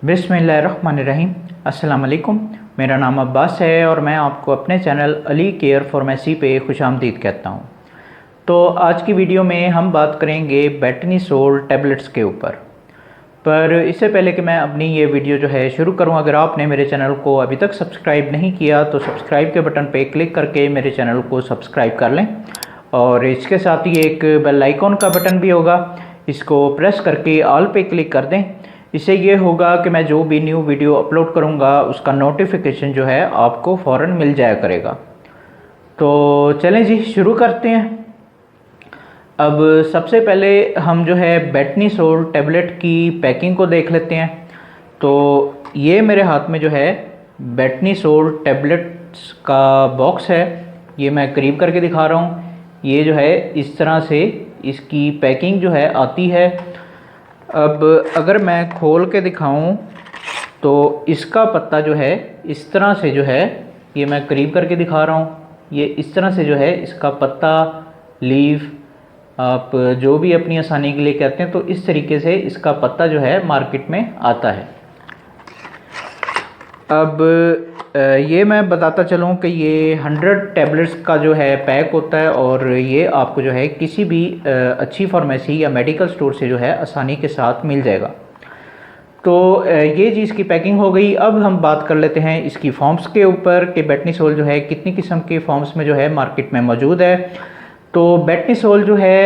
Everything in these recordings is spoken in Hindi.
बिस्मिल्लाहिर्रहमानिर्रहीम। अस्सलाम वालेकुम। मेरा नाम अब्बास है और मैं आपको अपने चैनल अली केयर फार्मेसी पे खुशामदीद कहता हूँ। तो आज की वीडियो में हम बात करेंगे बेटनीसोल टैबलेट्स के ऊपर। पर इससे पहले कि मैं अपनी ये वीडियो जो है शुरू करूँ, अगर आपने मेरे चैनल को अभी तक सब्सक्राइब नहीं किया तो सब्सक्राइब के बटन पे क्लिक करके मेरे चैनल को सब्सक्राइब कर लें और इसके साथ ही एक बेल आइकॉन का बटन भी होगा, इसको प्रेस करके ऑल पे क्लिक कर दें। इससे ये होगा कि मैं जो भी न्यू वीडियो अपलोड करूँगा उसका नोटिफिकेशन जो है आपको फ़ौरन मिल जाया करेगा। तो चलें जी, शुरू करते हैं। अब सबसे पहले हम जो है बेटनीसोल टैबलेट की पैकिंग को देख लेते हैं। तो ये मेरे हाथ में जो है बेटनीसोल टैबलेट्स का बॉक्स है, ये मैं करीब करके दिखा रहा हूँ। ये जो है इस तरह से इसकी पैकिंग जो है आती है। अब अगर मैं खोल के दिखाऊं तो इसका पत्ता जो है इस तरह से जो है, ये मैं करीब करके दिखा रहा हूँ, ये इस तरह से जो है इसका पत्ता, लीफ, आप जो भी अपनी आसानी के लिए कहते हैं, तो इस तरीके से इसका पत्ता जो है मार्केट में आता है। अब ये मैं बताता चलूँ कि ये 100 टैबलेट्स का जो है पैक होता है और ये आपको जो है किसी भी अच्छी फार्मेसी या मेडिकल स्टोर से जो है आसानी के साथ मिल जाएगा। तो ये जी इसकी पैकिंग हो गई। अब हम बात कर लेते हैं इसकी फॉर्म्स के ऊपर कि बेटनीसोल जो है कितनी किस्म के फॉर्म्स में जो है मार्केट में मौजूद है। तो बेटनीसोल जो है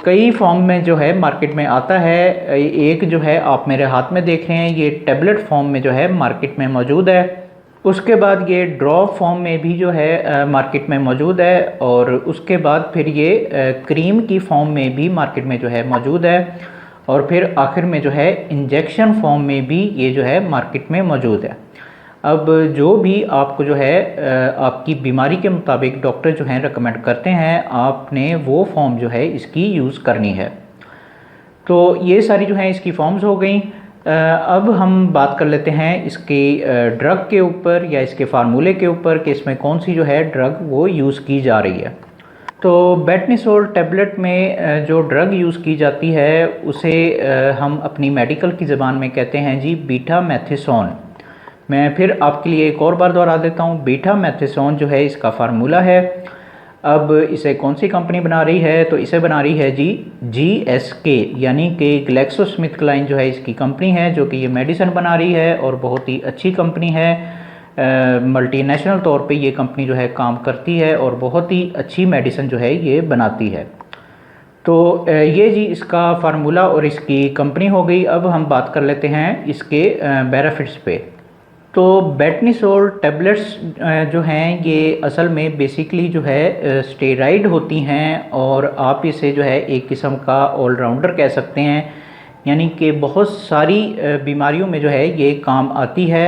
कई फॉर्म में जो है मार्केट में आता है। एक जो है आप मेरे हाथ में देख रहे हैं, ये टैबलेट फॉर्म में जो है मार्केट में मौजूद है। उसके बाद ये ड्रॉप फॉर्म में भी जो है मार्केट में मौजूद है और उसके बाद फिर ये क्रीम की फॉर्म में भी मार्केट में जो है मौजूद है और फिर आखिर में जो है इंजेक्शन फॉर्म में भी ये जो है मार्केट में मौजूद है। अब जो भी आपको जो है आपकी बीमारी के मुताबिक डॉक्टर जो हैं रेकमेंड करते हैं, आपने वो फॉर्म जो है इसकी यूज़ करनी है। तो ये सारी जो हैं इसकी फॉर्म्स हो गई। अब हम बात कर लेते हैं इसके ड्रग के ऊपर या इसके फार्मूले के ऊपर कि इसमें कौन सी जो है ड्रग वो यूज़ की जा रही है। तो बेटनीसोल टैबलेट में जो ड्रग यूज़ की जाती है उसे हम अपनी मेडिकल की ज़बान में कहते हैं जी बीटा मैथिसोन। मैं फिर आपके लिए एक और बार दोहरा देता हूँ, बीटा मैथिसोन जो है इसका फार्मूला है। अब इसे कौन सी कंपनी बना रही है, तो इसे बना रही है जी GSK, यानी कि ग्लैक्सोस्मिथक्लाइन जो है इसकी कंपनी है, जो कि ये मेडिसिन बना रही है और बहुत ही अच्छी कंपनी है। मल्टीनेशनल तौर पे ये कंपनी जो है काम करती है और बहुत ही अच्छी मेडिसिन जो है ये बनाती है। तो ये जी इसका फार्मूला और इसकी कंपनी हो गई। अब हम बात कर लेते हैं इसके बेनिफिट्स पे। तो बेटनीसोल टैबलेट्स जो हैं ये असल में बेसिकली जो है स्टेरॉइड होती हैं और आप इसे जो है एक किस्म का ऑलराउंडर कह सकते हैं, यानी कि बहुत सारी बीमारियों में जो है ये काम आती है।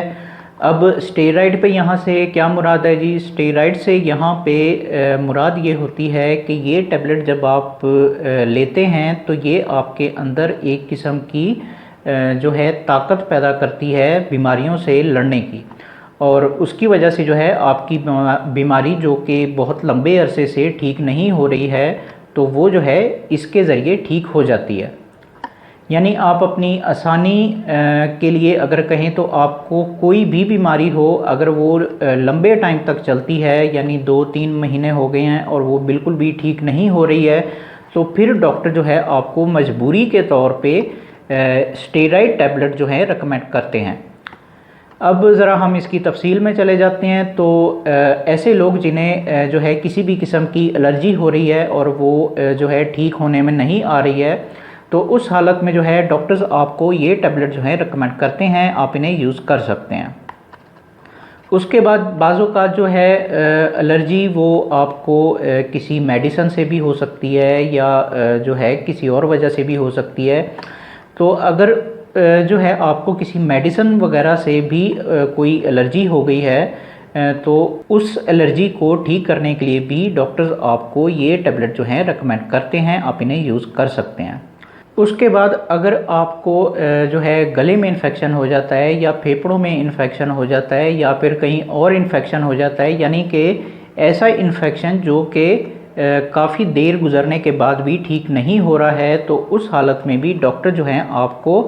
अब स्टेरॉइड पे यहाँ से क्या मुराद है जी? स्टेरॉइड से यहाँ पे मुराद ये होती है कि ये टैबलेट जब आप लेते हैं तो ये आपके अंदर एक किस्म की जो है ताकत पैदा करती है बीमारियों से लड़ने की, और उसकी वजह से जो है आपकी बीमारी जो कि बहुत लंबे अरसे से ठीक नहीं हो रही है तो वो जो है इसके ज़रिए ठीक हो जाती है। यानी आप अपनी आसानी के लिए अगर कहें तो आपको कोई भी बीमारी हो, अगर वो लंबे टाइम तक चलती है, यानी 2-3 महीने हो गए हैं और वो बिल्कुल भी ठीक नहीं हो रही है, तो फिर डॉक्टर जो है आपको मजबूरी के तौर पे स्टेरॉइड टैबलेट जो है रेकमेंड करते हैं। अब ज़रा हम इसकी तफसील में चले जाते हैं। तो ऐसे लोग जिन्हें जो है किसी भी किस्म की एलर्जी हो रही है और वो जो है ठीक होने में नहीं आ रही है, तो उस हालत में जो है डॉक्टर्स आपको ये टैबलेट जो है रेकमेंड करते हैं, आप इन्हें यूज़ कर सकते हैं। उसके बाद बाज़ों का जो है एलर्जी वो आपको किसी मेडिसिन से भी हो सकती है या जो है किसी और वजह से भी हो सकती है। तो अगर जो है आपको किसी मेडिसिन वगैरह से भी कोई एलर्जी हो गई है तो उस एलर्जी को ठीक करने के लिए भी डॉक्टर्स आपको ये टैबलेट जो है रेकमेंड करते हैं, आप इन्हें यूज़ कर सकते हैं। उसके बाद अगर आपको जो है गले में इन्फेक्शन हो जाता है या फेफड़ों में इन्फेक्शन हो जाता है या फिर कहीं और इन्फेक्शन हो जाता है, यानी कि ऐसा इन्फेक्शन जो कि काफ़ी देर गुजरने के बाद भी ठीक नहीं हो रहा है, तो उस हालत में भी डॉक्टर जो हैं आपको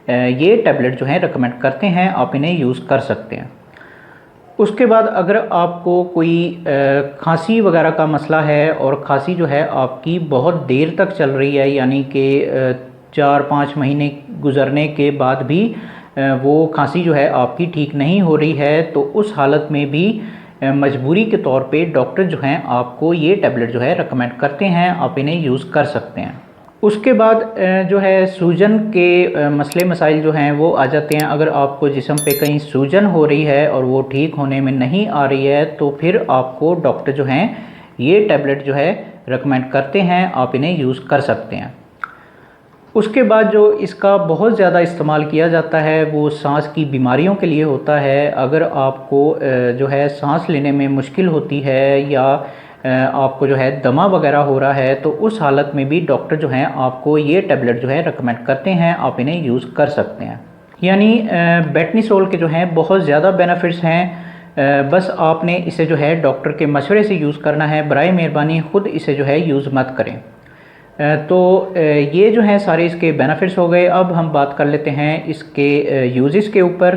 ये टैबलेट जो हैं रेकमेंड करते हैं, आप इन्हें यूज़ कर सकते हैं। उसके बाद अगर आपको कोई खांसी वगैरह का मसला है और खांसी जो है आपकी बहुत देर तक चल रही है, यानी कि 4-5 महीने गुजरने के बाद भी वो खांसी जो है आपकी ठीक नहीं हो रही है, तो उस हालत में भी मजबूरी के तौर पे डॉक्टर जो हैं आपको ये टैबलेट जो है रेकमेंड करते हैं, आप इन्हें यूज़ कर सकते हैं। उसके बाद जो है सूजन के मसले मसाइल जो हैं वो आ जाते हैं। अगर आपको जिस्म पे कहीं सूजन हो रही है और वो ठीक होने में नहीं आ रही है, तो फिर आपको डॉक्टर जो हैं ये टैबलेट जो है रेकमेंड करते हैं, आप इन्हें यूज़ कर सकते हैं। उसके बाद जो इसका बहुत ज़्यादा इस्तेमाल किया जाता है वो सांस की बीमारियों के लिए होता है। अगर आपको जो है सांस लेने में मुश्किल होती है या आपको जो है दमा वगैरह हो रहा है, तो उस हालत में भी डॉक्टर जो हैं आपको ये टैबलेट जो है रेकमेंड करते हैं, आप इन्हें यूज़ कर सकते हैं। यानी बेटनीसोल के जो हैं बहुत ज़्यादा बेनिफिट्स हैं, बस आपने इसे जो है डॉक्टर के मशवरे से यूज़ करना है। बराए मेहरबानी ख़ुद इसे जो है यूज़ मत करें। तो ये जो हैं सारे इसके बेनिफिट्स हो गए। अब हम बात कर लेते हैं इसके यूजेस के ऊपर।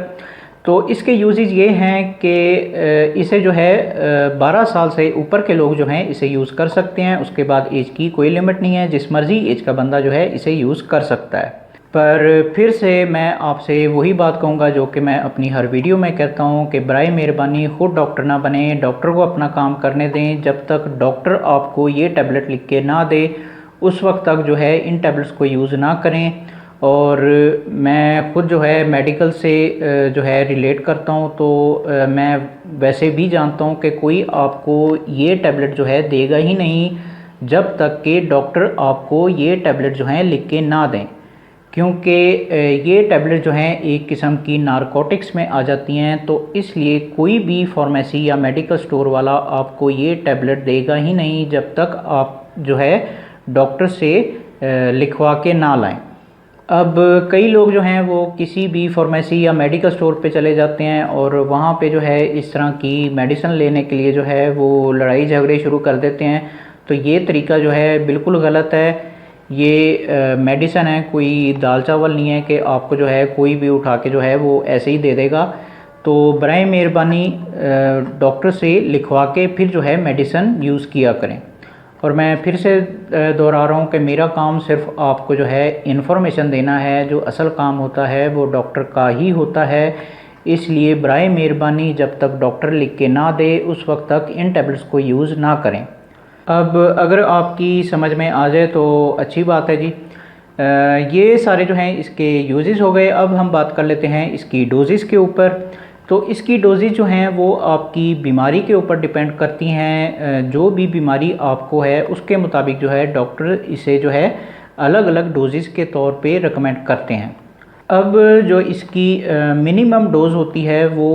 तो इसके यूजेस ये हैं कि इसे जो है 12 साल से ऊपर के लोग जो हैं इसे यूज़ कर सकते हैं। उसके बाद एज की कोई लिमिट नहीं है, जिस मर्ज़ी एज का बंदा जो है इसे यूज़ कर सकता है। पर फिर से मैं आपसे वही बात कहूँगा जो कि मैं अपनी हर वीडियो में कहता हूँ कि बराए मेहरबानी ख़ुद डॉक्टर ना बने, डॉक्टर को अपना काम करने दें। जब तक डॉक्टर आपको ये टैबलेट लिख के ना दे, उस वक्त तक जो है इन टैबलेट्स को यूज़ ना करें। और मैं ख़ुद जो है मेडिकल से जो है रिलेट करता हूँ, तो मैं वैसे भी जानता हूँ कि कोई आपको ये टैबलेट जो है देगा ही नहीं जब तक कि डॉक्टर आपको ये टैबलेट जो हैं लिख के ना दें, क्योंकि ये टैबलेट जो हैं एक किस्म की नारकोटिक्स में आ जाती हैं। तो इसलिए कोई भी फार्मेसी या मेडिकल स्टोर वाला आपको ये टैबलेट देगा ही नहीं जब तक आप जो है डॉक्टर से लिखवा के ना लाएं। अब कई लोग जो हैं वो किसी भी फार्मेसी या मेडिकल स्टोर पे चले जाते हैं और वहाँ पे जो है इस तरह की मेडिसिन लेने के लिए जो है वो लड़ाई झगड़े शुरू कर देते हैं। तो ये तरीका जो है बिल्कुल गलत है। ये मेडिसिन है, कोई दाल चावल नहीं है कि आपको जो है कोई भी उठा के जो है वो ऐसे ही दे देगा। तो बराए मेहरबानी डॉक्टर से लिखवा के फिर जो है मेडिसिन यूज़ किया करें। और मैं फिर से दोहरा रहा हूँ कि मेरा काम सिर्फ आपको जो है इन्फॉर्मेशन देना है, जो असल काम होता है वो डॉक्टर का ही होता है। इसलिए बराए मेहरबानी जब तक डॉक्टर लिख के ना दे उस वक्त तक इन टैबलेट्स को यूज़ ना करें। अब अगर आपकी समझ में आ जाए तो अच्छी बात है जी। ये सारे जो हैं इसके यूजेस हो गए। अब हम बात कर लेते हैं इसकी डोजेस के ऊपर। तो इसकी डोजेज जो हैं वो आपकी बीमारी के ऊपर डिपेंड करती हैं। जो भी बीमारी आपको है उसके मुताबिक जो है डॉक्टर इसे जो है अलग अलग डोजेस के तौर पे रेकमेंड करते हैं। अब जो इसकी मिनिमम डोज होती है वो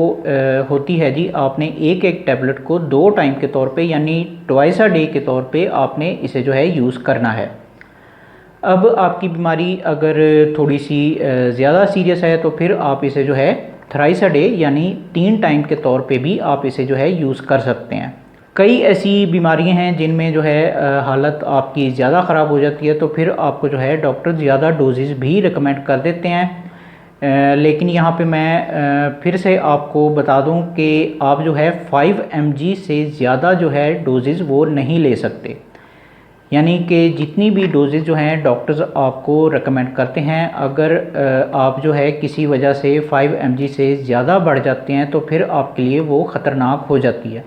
होती है जी, आपने एक एक टैबलेट को 2 टाइम के तौर पे यानी ट्वाइस अ डे के तौर पे आपने इसे जो है यूज़ करना है। अब आपकी बीमारी अगर थोड़ी सी ज़्यादा सीरियस है तो फिर आप इसे जो है थ्राइस अ डे यानी 3 टाइम के तौर पे भी आप इसे जो है यूज़ कर सकते हैं। कई ऐसी बीमारियां हैं जिनमें जो है हालत आपकी ज़्यादा ख़राब हो जाती है, तो फिर आपको जो है डॉक्टर ज़्यादा डोजेज़ भी रिकमेंड कर देते हैं। लेकिन यहाँ पे मैं फिर से आपको बता दूँ कि आप जो है 5 mg से ज़्यादा जो है डोजेज़ वो नहीं ले सकते। यानी कि जितनी भी डोजेज़ जो हैं डॉक्टर्स आपको रेकमेंड करते हैं, अगर आप जो है किसी वजह से 5 mg से ज़्यादा बढ़ जाते हैं तो फिर आपके लिए वो ख़तरनाक हो जाती है।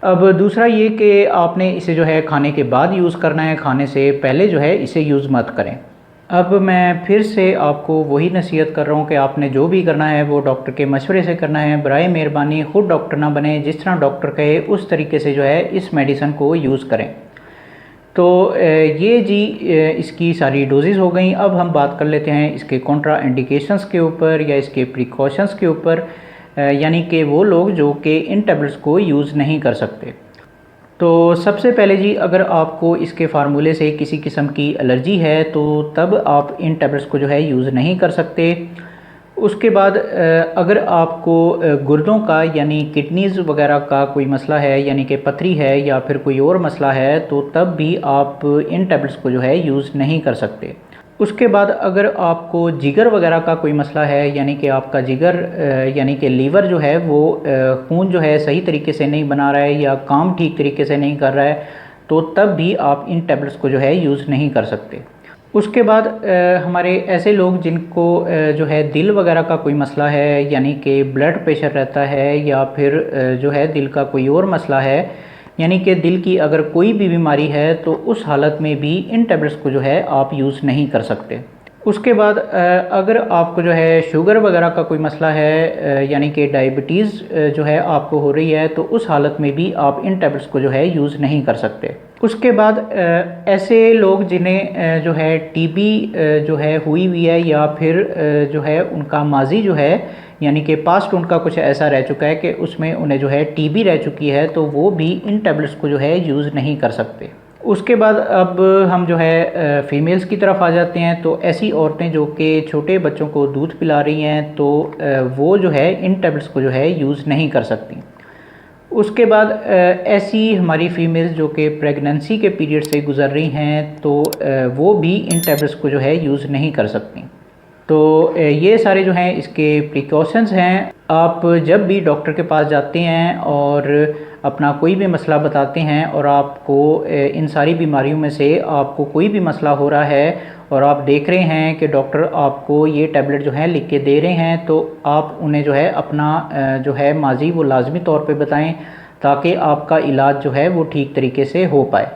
अब दूसरा ये कि आपने इसे जो है खाने के बाद यूज़ करना है, खाने से पहले जो है इसे यूज़ मत करें। अब मैं फिर से आपको वही नसीहत कर रहा हूँ कि आपने जो भी करना है वो डॉक्टर के मशवरे से करना है। बराए मेहरबानी ख़ुद डॉक्टर ना बने, जिस तरह डॉक्टर कहे उस तरीके से जो है इस मेडिसिन को यूज़ करें। तो ये जी इसकी सारी डोजेज़ हो गई। अब हम बात कर लेते हैं इसके कॉन्ट्रा इंडिकेशंस के ऊपर या इसके प्रिकॉशंस के ऊपर, यानी कि वो लोग जो कि इन टैबलेट्स को यूज़ नहीं कर सकते। तो सबसे पहले जी, अगर आपको इसके फार्मूले से किसी किस्म की एलर्जी है तो तब आप इन टैबलेट्स को जो है यूज़ नहीं कर सकते। उसके बाद अगर आपको गुर्दों का यानी किडनीज़ वगैरह का कोई मसला है, यानी कि पथरी है या फिर कोई और मसला है, तो तब भी आप इन टैबलेट्स को जो है यूज़ नहीं कर सकते। उसके बाद अगर आपको जिगर वगैरह का कोई मसला है, यानी कि आपका जिगर यानी कि लीवर जो है वो खून जो है सही तरीके से नहीं बना रहा है या काम ठीक तरीके से नहीं कर रहा है, तो तब भी आप इन टैबलेट्स को जो है यूज़ नहीं कर सकते। उसके बाद हमारे ऐसे लोग जिनको जो है दिल वगैरह का कोई मसला है, यानी कि ब्लड प्रेशर रहता है या फिर जो है दिल का कोई और मसला है, यानी कि दिल की अगर कोई भी बीमारी है, तो उस हालत में भी इन टैबलेट्स को जो है आप यूज़ नहीं कर सकते। उसके बाद अगर आपको जो है शुगर वगैरह का कोई मसला है, यानी कि डायबिटीज़ जो है आपको हो रही है, तो उस हालत में भी आप इन टैबलेट्स को जो है यूज़ नहीं कर सकते। उसके बाद ऐसे लोग जिन्हें जो है टीबी जो है हुई हुई है या फिर जो है उनका माजी जो है, यानी कि पास्ट उनका कुछ ऐसा रह चुका है कि उसमें उन्हें जो है टीबी रह चुकी है, तो वो भी इन टैबलेट्स को जो है यूज़ नहीं कर सकते। उसके बाद अब हम जो है फ़ीमेल्स की तरफ आ जाते हैं। तो ऐसी औरतें जो कि छोटे बच्चों को दूध पिला रही हैं, तो वो जो है इन टैबलेट्स को जो है यूज़ नहीं कर सकती। उसके बाद ऐसी हमारी फ़ीमेल्स जो कि प्रेगनेंसी के पीरियड से गुज़र रही हैं, तो वो भी इन टैबलेट्स को जो है यूज़ नहीं कर सकती। तो ये सारे जो हैं इसके प्रिकॉशंस हैं। आप जब भी डॉक्टर के पास जाते हैं और अपना कोई भी मसला बताते हैं और आपको इन सारी बीमारियों में से आपको कोई भी मसला हो रहा है और आप देख रहे हैं कि डॉक्टर आपको ये टैबलेट जो है लिख के दे रहे हैं, तो आप उन्हें जो है अपना जो है माजी वो लाजमी तौर पे बताएं, ताकि आपका इलाज जो है वो ठीक तरीके से हो पाए।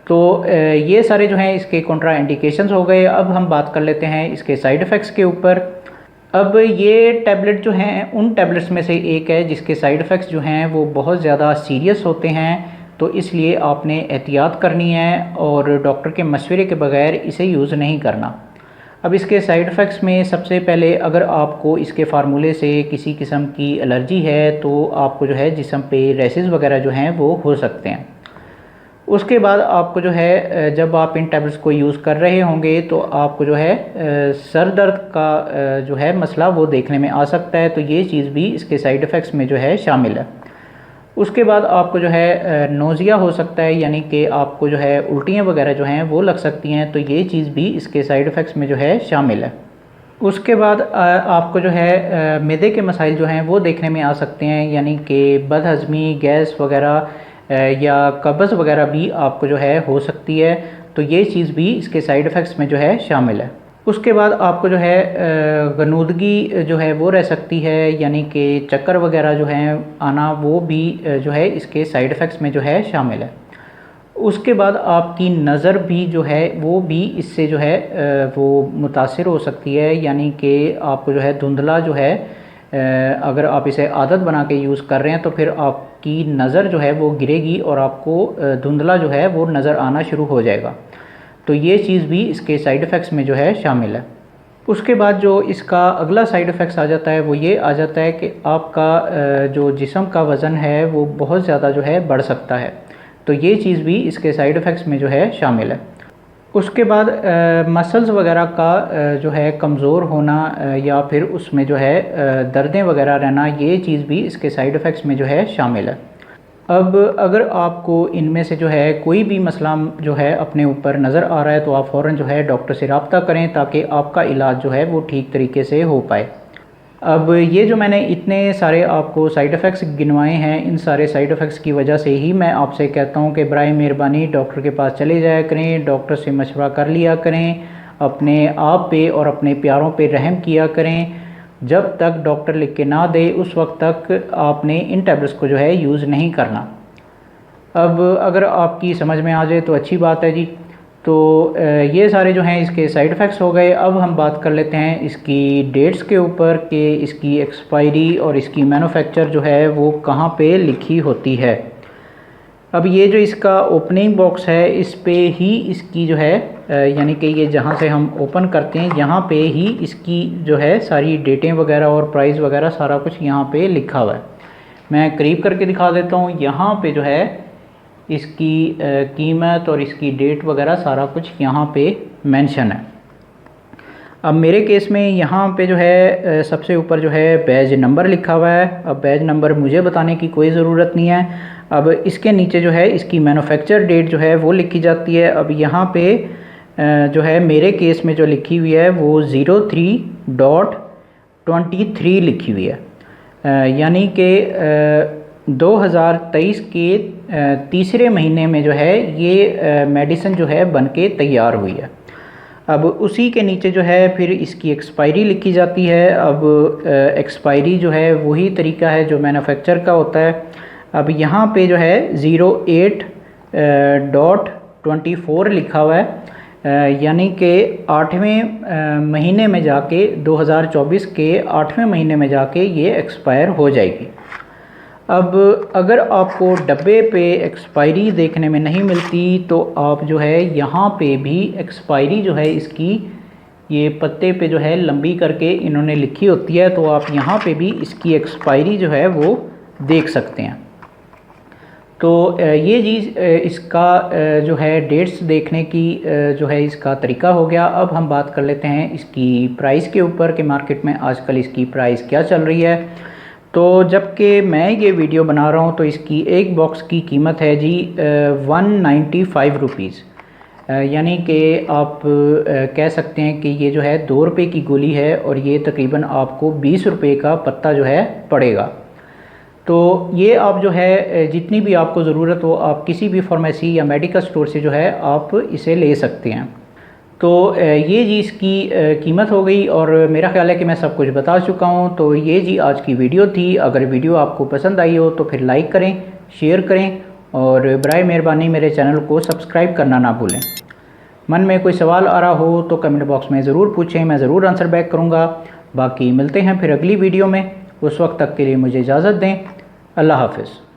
तो ये सारे जो हैं इसके कॉन्ट्रा इंडिकेशंस हो गए। अब हम बात कर लेते हैं इसके साइड इफ़ेक्ट्स के ऊपर। अब ये टैबलेट जो हैं उन टैबलेट्स में से एक है जिसके साइड इफ़ेक्ट्स जो हैं वो बहुत ज़्यादा सीरियस होते हैं, तो इसलिए आपने एहतियात करनी है और डॉक्टर के मशवरे के बगैर इसे यूज़ नहीं करना। अब इसके साइड इफ़ेक्ट्स में सबसे पहले, अगर आपको इसके फार्मूले से किसी किस्म की एलर्जी है, तो आपको जो है जिस्म पे रैशेस वगैरह जो हैं वो हो सकते हैं। उसके बाद आपको जो है जब आप इन टैबलेट्स को यूज़ कर रहे होंगे, तो आपको जो है सर दर्द का जो है मसला वो देखने में आ सकता है, तो ये चीज़ भी इसके साइड इफ़ेक्ट्स में जो है शामिल है। उसके बाद आपको जो है नोज़िया हो सकता है, यानी कि आपको जो है उल्टियाँ वगैरह जो हैं वो लग सकती हैं, तो ये चीज़ भी इसके साइड इफ़ेक्ट्स में जो है शामिल है। उसके बाद आपको जो है मैदे के मसाइल जो हैं वो देखने में आ सकते हैं, यानी कि बदहज़मी, गैस वगैरह या कब्ज़ वगैरह भी आपको जो है हो सकती है, तो ये चीज़ भी इसके साइड इफ़ेक्ट्स में जो है शामिल है। उसके बाद आपको जो है गनूदगी जो है वो रह सकती है, यानी कि चक्कर वगैरह जो हैं आना, वो भी जो है इसके साइड इफ़ेक्ट्स में जो है शामिल है। उसके बाद आपकी नज़र भी जो है वो भी इससे जो है वो मुतासिर हो सकती है, यानी कि आपको जो है धुंधला जो है, अगर आप इसे आदत बना के यूज़ कर रहे हैं, तो फिर आपकी नज़र जो है वो गिरेगी और आपको धुंधला जो है वो नज़र आना शुरू हो जाएगा, तो ये चीज़ भी इसके साइड इफ़ेक्ट्स में जो है शामिल है। उसके बाद जो इसका अगला साइड इफ़ेक्ट्स आ जाता है वो ये आ जाता है कि आपका जो जिस्म का वज़न है वो बहुत ज़्यादा जो है बढ़ सकता है, तो ये चीज़ भी इसके साइड इफ़ेक्ट्स में जो है शामिल है। उसके बाद मसल्स वगैरह का जो है कमज़ोर होना या फिर उसमें जो है दर्दें वगैरह रहना, ये चीज़ भी इसके साइड इफ़ेक्ट्स में जो है शामिल है। अब अगर आपको इनमें से जो है कोई भी मसला जो है अपने ऊपर नज़र आ रहा है, तो आप फ़ौरन जो है डॉक्टर से रब्ता करें, ताकि आपका इलाज जो है वो ठीक तरीके से हो पाए। अब ये जो मैंने इतने सारे आपको साइड इफ़ेक्ट्स गिनवाए हैं, इन सारे साइड इफ़ेक्ट्स की वजह से ही मैं आपसे कहता हूँ कि बराए मेहरबानी डॉक्टर के पास चले जाया करें, डॉक्टर से मशवरा कर लिया करें, अपने आप पे और अपने प्यारों पे रहम किया करें। जब तक डॉक्टर लिख के ना दे, उस वक्त तक आपने इन टैबलेट्स को जो है यूज़ नहीं करना। अब अगर आपकी समझ में आ जाए तो अच्छी बात है जी। तो ये सारे जो हैं इसके साइड इफ़ेक्ट्स हो गए। अब हम बात कर लेते हैं इसकी डेट्स के ऊपर कि इसकी एक्सपायरी और इसकी मैन्युफैक्चर जो है वो कहाँ पे लिखी होती है। अब ये जो इसका ओपनिंग बॉक्स है, इस पे ही इसकी जो है यानी कि ये जहाँ से हम ओपन करते हैं, यहाँ पे ही इसकी जो है सारी डेटें वगैरह और प्राइस वगैरह सारा कुछ यहाँ पे लिखा हुआ है। मैं करीब करके दिखा देता हूँ। यहाँ पे जो है इसकी कीमत और इसकी डेट वगैरह सारा कुछ यहाँ पे मेंशन है। अब मेरे केस में यहाँ पे जो है सबसे ऊपर जो है बैज नंबर लिखा हुआ है। अब बैज नंबर मुझे बताने की कोई ज़रूरत नहीं है। अब इसके नीचे जो है इसकी मैन्युफैक्चर डेट जो है वो लिखी जाती है। अब यहाँ पे जो है मेरे केस में जो लिखी हुई है वो 03.23 लिखी हुई है, यानी कि 2023 के तीसरे महीने में जो है ये मेडिसिन जो है बन के तैयार हुई है। अब उसी के नीचे जो है फिर इसकी एक्सपायरी लिखी जाती है। अब एक्सपायरी जो है वही तरीका है जो मैन्युफैक्चर का होता है। अब यहाँ पे जो है 08.24 लिखा हुआ है, यानी कि 8वें महीने में जाके 2024 के 8वें महीने में जाके ये एक्सपायर हो जाएगी। अब अगर आपको डब्बे पे एक्सपायरी देखने में नहीं मिलती तो आप जो है यहाँ पे भी एक्सपायरी जो है इसकी ये पत्ते पे जो है लंबी करके इन्होंने लिखी होती है, तो आप यहाँ पे भी इसकी एक्सपायरी जो है वो देख सकते हैं। तो ये चीज़ इसका जो है डेट्स देखने की जो है इसका तरीका हो गया। अब हम बात कर लेते हैं इसकी प्राइस के ऊपर कि मार्केट में आजकल इसकी प्राइस क्या चल रही है। तो जबकि मैं ये वीडियो बना रहा हूँ तो इसकी एक बॉक्स की कीमत है जी 195 रुपीज़, यानी कि आप कह सकते हैं कि ये जो है 2 रुपये की गोली है और ये तकरीबन आपको 20 रुपये का पत्ता जो है पड़ेगा। तो ये आप जो है जितनी भी आपको ज़रूरत हो आप किसी भी फार्मेसी या मेडिकल स्टोर से जो है आप इसे ले सकते हैं। तो ये जी इसकी कीमत हो गई और मेरा ख्याल है कि मैं सब कुछ बता चुका हूँ। तो ये जी आज की वीडियो थी। अगर वीडियो आपको पसंद आई हो तो फिर लाइक करें, शेयर करें और बराए मेहरबानी मेरे चैनल को सब्सक्राइब करना ना भूलें। मन में कोई सवाल आ रहा हो तो कमेंट बॉक्स में ज़रूर पूछें, मैं ज़रूर आंसर बैक करूँगा। बाकी मिलते हैं फिर अगली वीडियो में, उस वक्त तक के लिए मुझे इजाज़त दें। अल्लाह हाफ़िज़।